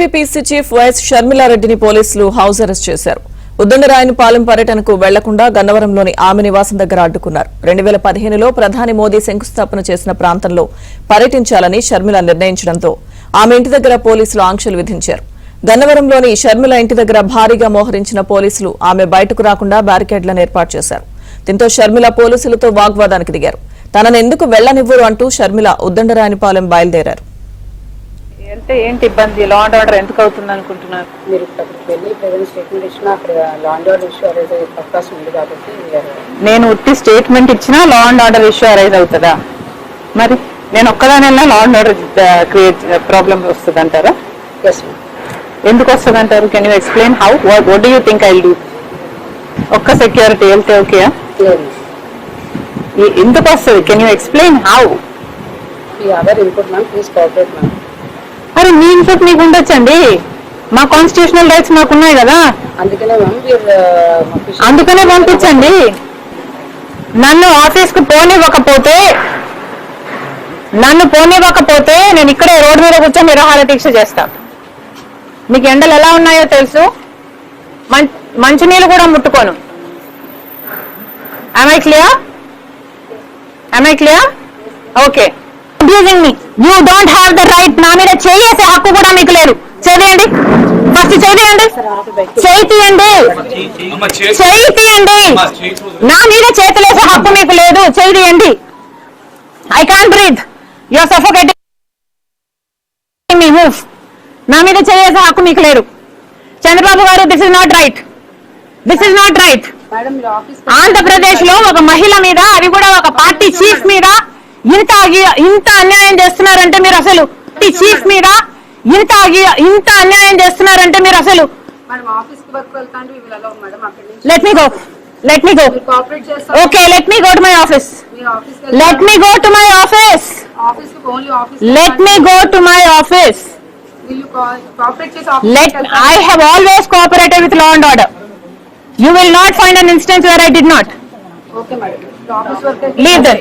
TPC chief YS షర్మిలారెడ్డిని పోలీసులు house arrest చేశారు. ఉద్దండరాయనిపాలెం పర్యటనకు వెళ్లకుండా గన్నవరంలోని ఆమె నివాసం దగ్గర అడ్డుకున్నారు. 2015లో ప్రధాని మోదీ శంకుస్థాపన చేసిన ప్రాంతంలో పర్యటించాలని షర్మిల నిర్ణయించడంతో ఆమె ఇంటి దగ్గర పోలీసులు ఆంక్షలు విధించారు. గన్నవరంలోని షర్మిల ఇంటి దగ్గర భారీగా మోహరించిన పోలీసులు ఆమె బయటకు రాకుండా బ్యారికేడ్లను ఏర్పాటు చేశారు. దీంతో షర్మిల పోలీసులతో వాగ్వాదానికి దిగారు. తనను ఎందుకు వెళ్లనివ్వరు అంటూ షర్మిల ఉద్దండరాయనిపాలెం బయలుదేరారు. అంటే ఏంటి ఇబ్బంది? లా అండ్ ఆర్డర్ ఎందుకు అవుతుంది అనుకుంటున్నారు మీరు? వెళ్ళి ప్రెజెంట్ స్టేట్మెంట్ ఇచ్చినా అక్కడ law and order issue arise అయ్యే అవకాశం ఉంది కాబట్టి నేను ఉట్టి స్టేట్మెంట్ ఇచ్చినా law and order issue arise అవుతుందా? మరి నేను ఒక్కదానైనా law and order create problem వస్తుంది అంటారా? Yes ma'am. ఎందుకు వస్తుంది అంటారు? Can you explain how? What do you think I will do? ఒక్క సెక్యూరిటీ వెళ్తే ఓకే? ఎందుకు వస్తుంది? Can you explain how? ఈ other input ma'am, please cooperate ma'am. అరే మీ ఇన్పుట్ మీకు ఉండొచ్చండి, మా కాన్స్టిట్యూషనల్ రైట్స్ మాకున్నాయి కదా, అందుకనే అందుకనే పంపించండి. నన్ను ఆఫీస్ కు పోనివ్వకపోతే నేను ఇక్కడే రోడ్డు మీద కూర్చొని నిరాహార దీక్ష చేస్తా. మీకు ఎండలు ఎలా ఉన్నాయో తెలుసు, మంచినీళ్ళు కూడా ముట్టుకోను. Am I clear? Okay. Abusing me. You don't have the right. నా మీద చేసే హక్కు కూడా మీకు లేదు. చేయండి, ఫస్ట్ చేయండి, నా మీద చేతులేసే హక్కు మీకు లేదు. చేయండి. I can't breathe. You are suffocating me. Move. నా మీద చేసే హక్కు మీకు లేదు. చంద్రబాబు గారు, this is not right. Andhra Pradesh లో ఒక మహిళ మీద, అది కూడా ఒక పార్టీ చీఫ్ మీద ఇంత అన్యాయం చేస్తున్నారంటే మీరు అసలు చీఫ్ మీద ఇంత అన్యాయం చేస్తున్నారంటే మీరు అసలు let me go. Okay, let me go to my office. I have always cooperated with law and order. You will not find an instance where I did not. Okay madam. Leave them.